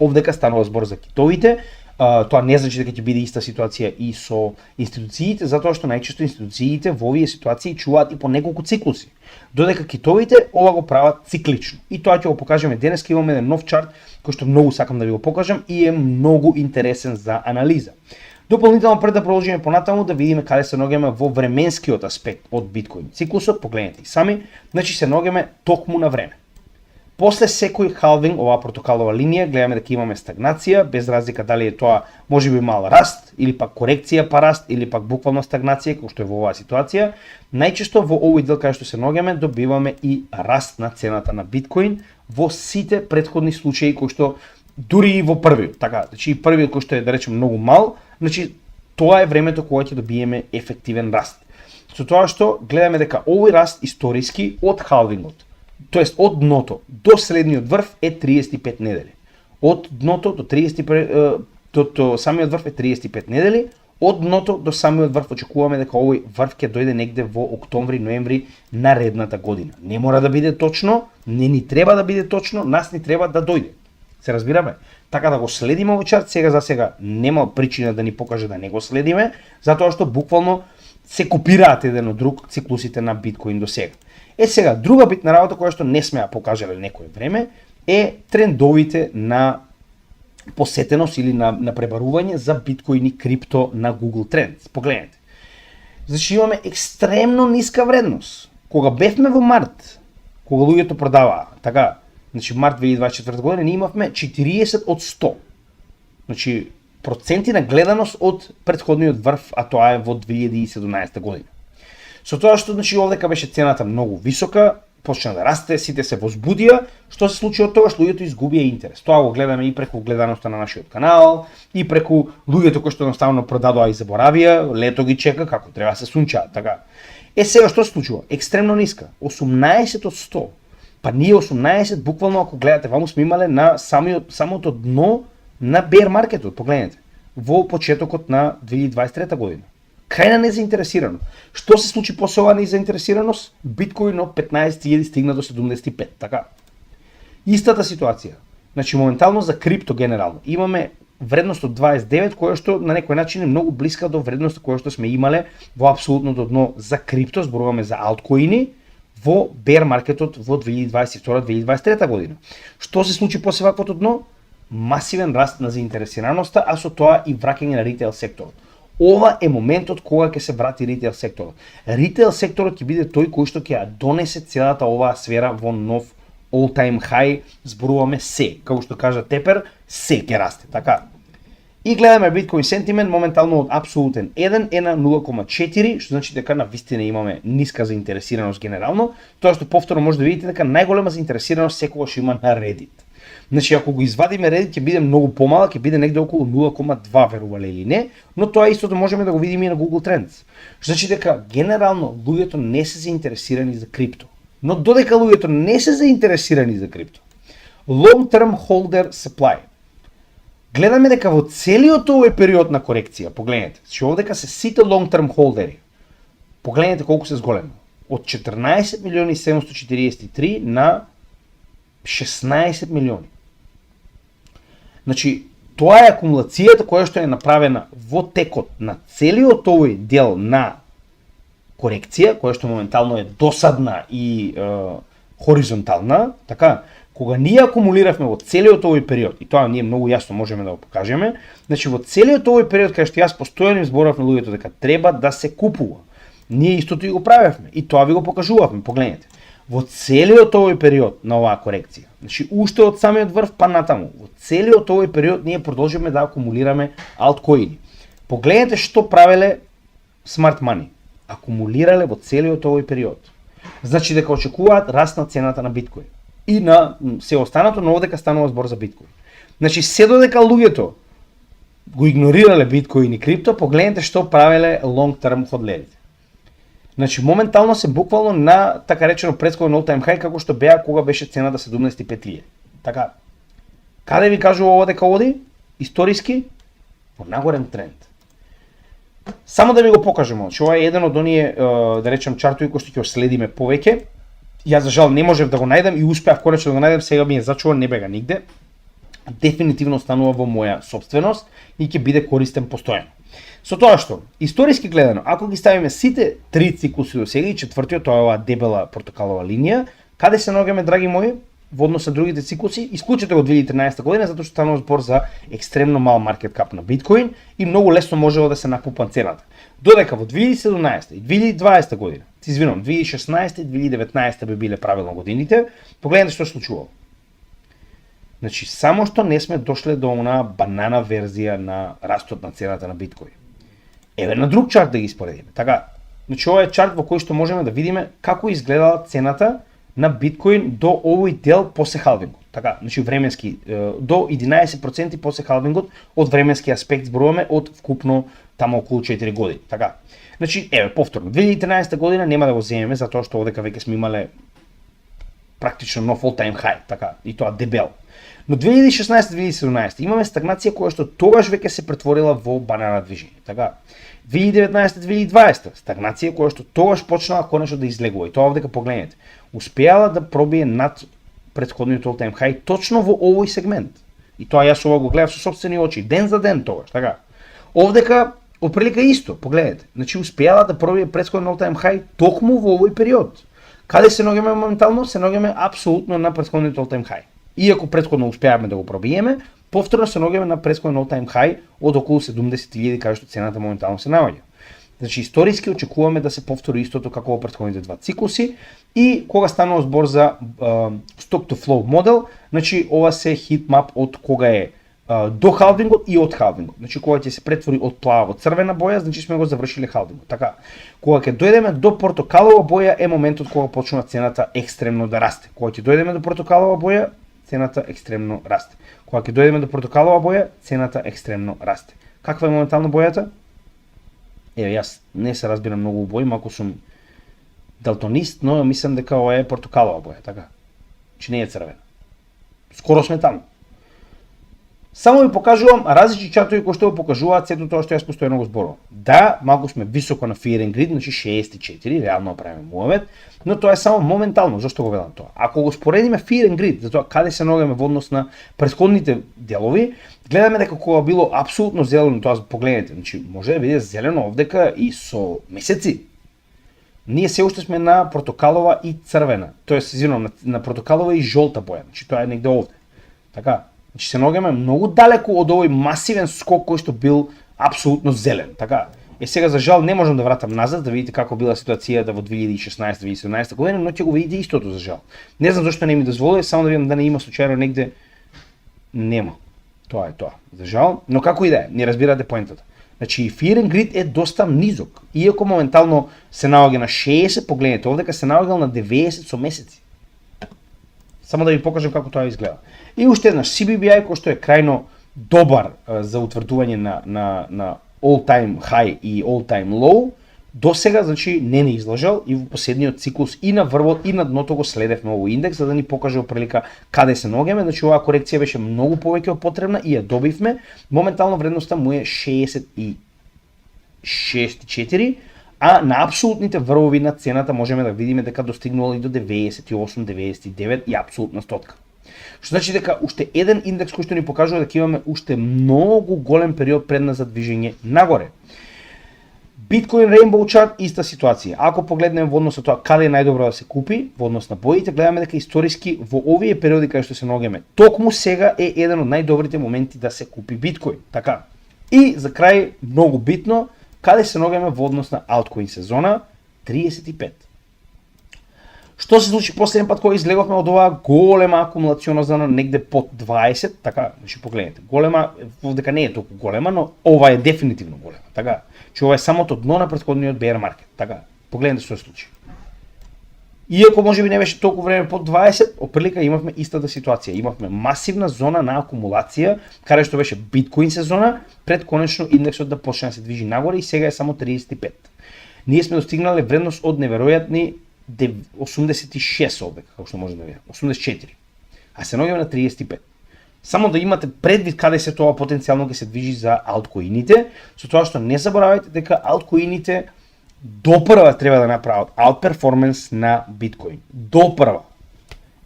Овдека станува збор за китовите, Тоа не значи дека ќе биде иста ситуација и со институциите, затоа што најчесто институциите во овие ситуации чуваат и по неколку циклуси. Додека китовите ова го прават циклично. И тоа ќе го покажеме денес, имаме еден нов чарт кој што многу сакам да ви го покажам и е многу интересен за анализа. Дополнително пред да продолжиме понатаму да видиме каде се наоѓаме во временскиот аспект од биткоин циклусот, погледнете и сами, значи се наоѓаме токму на време. После секој халвинг, оваа протокалова линија, гледаме дека имаме стагнација, без разлика дали е тоа можеби мал раст, или пак корекција па раст, или пак буквално стагнација, кој што е во оваа ситуација. Најчесто во овој дел каде што се наоѓаме, добиваме и раст на цената на биткоин во сите претходни случаи кои што дури и во првиот, така, значи и првиот кој што е да речем многу мал, значи тоа е времето кога ќе добиеме ефективен раст. Со тоа што гледаме дека овој раст историски од халвингот, тоест од дното до следниот врв е 35 недели. Од дното до 35 до самиот врв е 35 недели. Од дното до самиот врв очекуваме дека овој врв ќе дојде негде во октомври-ноември наредната година. Не мора да биде точно, не ни треба да биде точно, нас ни треба да дојде. Се разбираме? Така да го следиме овој чарт, сега за сега нема причина да ни покаже да не го следиме, затоа што буквално се копираат еден од друг циклусите на биткоин до сега. Сега, друга битна работа која што не сме ја покажале некое време е трендовите на посетеност или на пребарување за биткоин и крипто на Google Trends. Погледнете. Значи имаме екстремно ниска вредност. Кога бевме во март, кога луѓето продаваа, така, значи март 2024 година, ние имавме 40 од 100. Значи проценти на гледаност од претходниот врв, а тоа е во 2017 година. Со тоа што значи овдека беше цената многу висока, почна да расте, сите се возбудија, што се случи од тоа што луѓето изгубија интерес. Тоа го гледаме и преку гледаноста на нашиот канал, и преку луѓето кои што едноставно продадоа и заборавија, лето ги чека како треба да се сунчаат, така. Сега што се случува? Екстремно ниска, 18 од 100. Па ние 18 буквално ако гледате, ваму сме имале на самото дно на bear маркетот, погледнете, во почетокот на 2023 година. Крајна незаинтересираност. Што се случи после оваа незаинтересираност? Биткоин од 15.000 стигна до 75, така. Истата ситуација. Значи моментално за крипто генерално имаме вредност од 29 која што на некој начин е многу блиска до вредноста која што сме имале во апсолутното дно за крипто, зборуваме за алткоини во bear маркетот во 2022-2023 година. Што се случи после ваквото дно? Масивен раст на заинтересираноста, а со тоа и враќање на ритейл секторот. Ова е моментот кога ќе се врати ритейл секторот. Ритейл секторот ќе биде тој кој што ќе ја донесе целата оваа сфера во нов all-time high, зборуваме се, како што кажа Тепер, се ќе расте, така. И гледаме биткоин сентимент моментално од апсолутен 1 е на 0,4, што значи дека на вистина имаме ниска заинтересираност генерално, тоа што повторно може да видите дека најголема заинтересираност секогаш има на Reddit. Значи, ако го извадиме Reddit, ќе биде многу помалак, ќе биде негде околу 0,2, верувале или не, но тоа истото можеме да го видиме и на Google Trends. Значи дека генерално луѓето не се заинтересирани за крипто. Но додека луѓето не се заинтересирани за крипто, long term holder supply. Гледаме дека во целиот овој период на корекција, погледнете, че овдека се сите long term holderi. Погледнете колку се зголеми. Од 14 милиони 743 на 16 милиони. Значи, тоа е акумулацијата која што е направена во текот на целиот овој дел на корекција, која што моментално е досадна и хоризонтална, така, кога ние акумулиравме во целиот овој период, и тоа ние многу јасно можеме да го покажеме, значи во целиот овој период кај што јас постојано зборав на луѓето дека треба да се купува. Ние истото и го правевме, и тоа ви го покажувавме, погледнете. Во целиот овој период на оваа корекција, значи уште од самиот врв па натаму, во целиот овој период ние продолжиме да акумулираме алткоини. Погледнете што правеле Smart Money. Акумулирале во целиот овој период. Значи дека очекуваат раст на цената на биткоин. И на се останато, но овдека станува збор за биткоин. Значи се додека луѓето го игнорирале биткоин и крипто, погледнете што правеле long term ходлерите. Значи моментално се буквално на така речено претходен all-time high како што беа кога беше цената 75.000. Така. Каде ви кажува ова дека оди? Историски во нагорен тренд. Само да ви го покажеме, значи ова е еден од оние да речем чартови кои што ќе следиме повеќе. Јас за жал не можев да го најдам и успеав конечно да го најдам, сега ми е зачуван, не бега нигде. дефинитивно станува во моја собственост и ќе биде користен постојано. Со тоа што, историски гледано, ако ги ставиме сите три цикуси до сега и четвртиот, тоа е оваа дебела портокалова линија, каде се наоѓаме, драги мои, во однос на другите цикуси, исклучете го 2013 година, затоа што станува збор за екстремно мал маркет кап на биткоин и многу лесно можело да се накупува цената. Додека во 2017 и 2020 година, извинувам, 2016 и 2019 би биле правилно годините, погледнете што се случувало. Значи, само што не сме дошле до онаа банана верзија на растот на цената на биткоин. Еве на друг чарт да ги споредиме. Така, значи ова е чарт во кој што можеме да видиме како изгледала цената на биткоин до овој дел после халвингот. Така, значи временски до 11% после халвингот од временски аспект зборуваме од вкупно таму околу 4 години. Така. Значи, еве повторно, 2013 година нема да го земеме затоа што овдека веќе сме имале практично нов all time high, така, и тоа дебел. Но 2016-2017 имаме стагнација која што тогаш веќе се претворила во банана движење, така. 2019-2020 стагнација која што тогаш почнала конечно да излегува и тоа овдека погледнете. Успеала да пробие над претходниот all time high точно во овој сегмент. И тоа јас ова го гледав со сопствени очи, ден за ден тогаш, така. Овдека отприлика исто, погледнете. Значи успеала да пробие претходниот all time high токму во овој период. Каде се наоѓаме моментално? Се наоѓаме апсолутно на претходниот all time high. Иако претходно успеавме да го пробиеме, повторно се наоѓаме на претходен all time high од околу 70.000 каде што цената моментално се наоѓа. Значи историски очекуваме да се повтори истото како во претходните два циклуси и кога станува збор за stock to flow модел, значи ова се хит мап од кога е до халвингот и од халвингот. Значи кога ќе се претвори од плава во црвена боја, значи сме го завршиле халвингот. Така, кога ќе дојдеме до портокалова боја е моментот кога почнува цената екстремно да расте. Кога ќе дојдеме до портокалова боја, цената екстремно расте. Кога ќе дојдеме до портокалова боја, цената екстремно расте. Каква е моментално бојата? Еве, јас не се разбирам многу у бои, мако сум далтонист, но мислам дека ова е портокалова боја, така. Че не е црвена. Скоро сме таму. Само ви покажувам различни чартови кои што го покажуваат сето тоа што јас постојано го зборувам. Да, малку сме високо на Fear and Greed, значи 64, реално правиме муавет, но тоа е само моментално. Зошто го велам тоа? Ако го споредиме Fear and Greed, затоа каде се наоѓаме во однос на претходните делови, гледаме дека кога било апсолутно зелено, тоа погледнете, значи може да биде зелено овдека и со месеци. Ние се уште сме на портокалова и црвена, тоест извинувам на портокалова и жолта боја, значи тоа е негде овде. Така. Значи се наоѓаме многу далеку од овој масивен скок кој што бил апсолутно зелен. Така. Сега за жал не можам да вратам назад да видите како била ситуацијата во 2016-2017 година, но ќе го видите истото за жал. Не знам зошто не ми дозволи, само да видам да не има случајно негде нема. Тоа е тоа. За жал, но како и да е, не разбирате поентата. Значи Fear and Greed е доста низок. Иако моментално се наоѓа на 60, погледнете, овдека се наоѓал на 90 со месеци. Само да ви покажам како тоа изгледа. И уште еднаш CBBI кој што е крајно добар за утврдување на all time high и all time low, до сега значи не излажал и во последниот циклус и на врвот и на дното го следевме овој индекс за да ни покаже оприлика каде се наоѓаме. Значи оваа корекција беше многу повеќе од потребна и ја добивме. Моментално вредноста му е 66,4, а на апсолутните врвови на цената можеме да видиме дека достигнувал и до 98, 99 и апсолутна стотка. Што значи дека уште еден индекс кој што ни покажува дека имаме уште многу голем период пред нас за движење нагоре. Bitcoin Rainbow Chart иста ситуација. Ако погледнеме во однос на тоа каде е најдобро да се купи, во однос на боите, гледаме дека историски во овие периоди каде што се наоѓаме, токму сега е еден од најдобрите моменти да се купи биткоин. Така. И за крај многу битно, каде се наоѓаме во однос на алткоин сезона 35. Што се случи последен пат кога излеговме од оваа голема акумулациона зона негде под 20, така, значи погледнете, голема, дека не е толку голема, но ова е дефинитивно голема, така, че ова е самото дно на претходниот bear market, така, погледнете што се случи. Иако можеби не беше толку време под 20, оприлика имавме истата ситуација, имавме масивна зона на акумулација, каде што беше биткоин сезона, пред конечно индексот да почне да се движи нагоре и сега е само 35. Ние сме достигнале вредност од неверојатни 86 овдека, како што може да видите, 84. А се наоѓаме на 35. Само да имате предвид каде се тоа потенцијално ќе се движи за алткоините, со тоа што не заборавајте дека алткоините допрва треба да направат outperformance на биткоин. Допрва.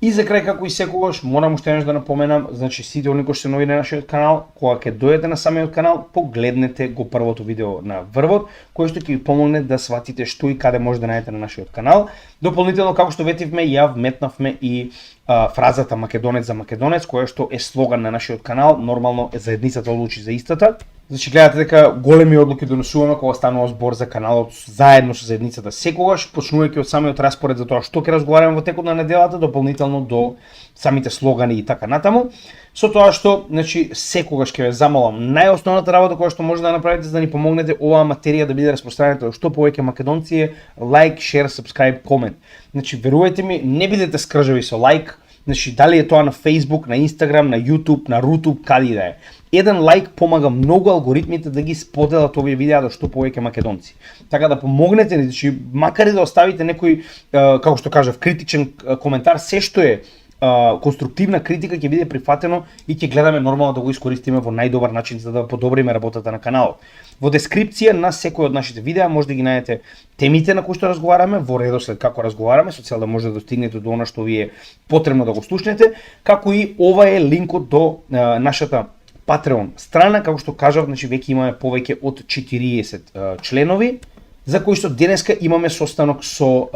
И за крај, како и секогаш, морам уште еднаш да напоменам, значи сите оние кои што се нови на нашиот канал, кога ќе дојдете на самиот канал, погледнете го првото видео на врвот, кој што ќе ви помогне да сватите што и каде може да најдете на нашиот канал. Дополнително, како што ветивме, ја вметнавме и фразата македонец за македонец, која што е слоган на нашиот канал, нормално заедницата одлучи за истата. Значи гледате дека големи одлуки донесуваме кога станува збор за каналот заедно со заедницата секогаш, почнувајќи од самиот распоред за тоа што ќе разговараме во текот на неделата, дополнително до самите слогани и така натаму. Со тоа што, значи, секогаш ќе ве замолам, најосновната работа која што може да направите за да ни помогнете оваа материја да биде распространета до што повеќе македонци е лайк, шер, сабскрајб, комент. Значи, верувајте ми, не бидете скржави со лайк, значи дали е тоа на Facebook, на Instagram, на YouTube, на Rutube, каде да е. Еден лайк помага многу алгоритмите да ги споделат овие видеа до што повеќе македонци. Така да помогнете ни, значи макар и да оставите некој, како што кажав, критичен коментар, се што е конструктивна критика ќе биде прифатено и ќе гледаме нормално да го искористиме во најдобар начин за да подобриме работата на каналот. Во дескрипција на секој од нашите видеа може да ги најдете темите на кои што разговараме, во редослед како разговараме, со цел да може да достигнете до она што ви е потребно да го слушнете, како и ова е линкот до нашата Patreon страна, како што кажав, значи веќе имаме повеќе од 40 членови, за кои што денеска имаме состанок со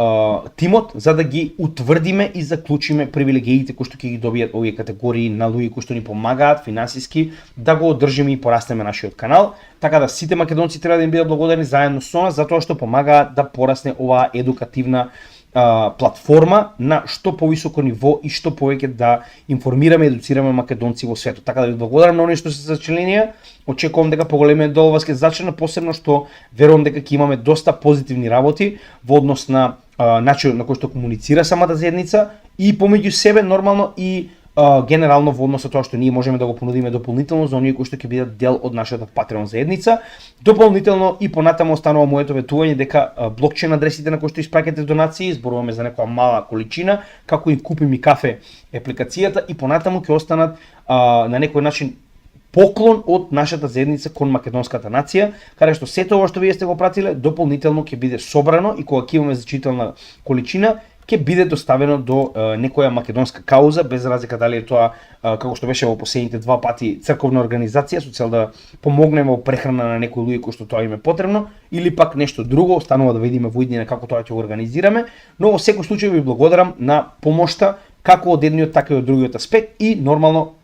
тимот за да ги утврдиме и заклучиме привилегиите кои што ќе ги добијат овие категории на луѓе кои што ни помагаат финансиски да го одржиме и порастеме нашиот канал. Така да сите македонци треба да им бидат благодарни заедно со нас затоа што помагаат да порасне оваа едукативна платформа на што повисоко ниво и што повеќе да информираме и едуцираме македонци во светот. Така да ви благодарам на оние што се зачленија. Очекувам дека поголемиот дел вас ќе зачлена, посебно што верувам дека ќе имаме доста позитивни работи во однос на начинот на кој што комуницира самата заедница и помеѓу себе нормално и генерално во однос на тоа што ние можеме да го понудиме дополнително за оние кои што ќе бидат дел од нашата Patreon заедница. Дополнително и понатаму останува моето ветување дека блокчейн адресите на кои што испраќате донации, зборуваме за некоја мала количина, како и Купи ми кафе апликацијата и понатаму ќе останат на некој начин поклон од нашата заедница кон македонската нација, каде што сето ова што вие сте го пратиле дополнително ќе биде собрано и кога ќе имаме значителна количина ќе биде доставено до некоја македонска кауза, без разлика дали е тоа, како што беше во последните 2 пати, црковна организација со цел да помогнеме во прехрана на некои луѓе кои што тоа им е потребно, или пак нешто друго, останува да видиме во иднина како тоа ќе го организираме, но во секој случај ви благодарам на помошта како од едниот така и од другиот аспект и нормално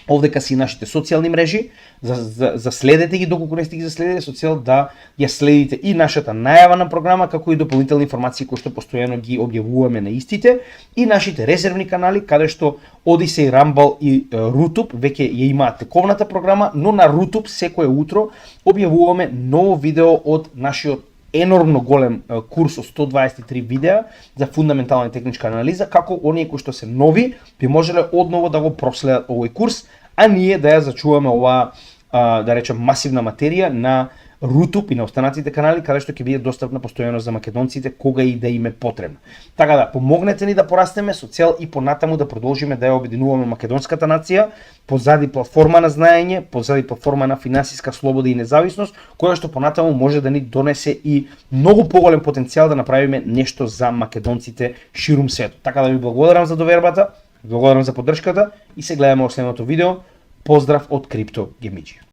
овдека си нашите социјални мрежи, заследете ги доколку не сте ги заследили со цел да ја следите и нашата најава на програма, како и дополнителни информации кои што постојано ги објавуваме на истите и нашите резервни канали каде што Odyssey, Rumble и Rutube веќе ја имаат тековната програма, но на Rutube секое утро објавуваме ново видео од нашиот енормно голем курс од 123 видеа за фундаментална и техничка анализа, како оние кои што се нови би можеле одново да го проследат овој курс, а ние да ја зачуваме оваа, да речем, масивна материја на Rutube и на останатите канали, каде што ќе биде достапна постојано за македонците кога и да им е потребно. Така да, помогнете ни да порастеме со цел и понатаму да продолжиме да ја обединуваме македонската нација позади платформа на знаење, позади платформа на финансиска слобода и независност, која што понатаму може да ни донесе и многу поголем потенцијал да направиме нешто за македонците ширум светот. Така да ви благодарам за довербата, благодарам за поддршката и се гледаме во следното видео. Поздрав од Крипто Гемиџи.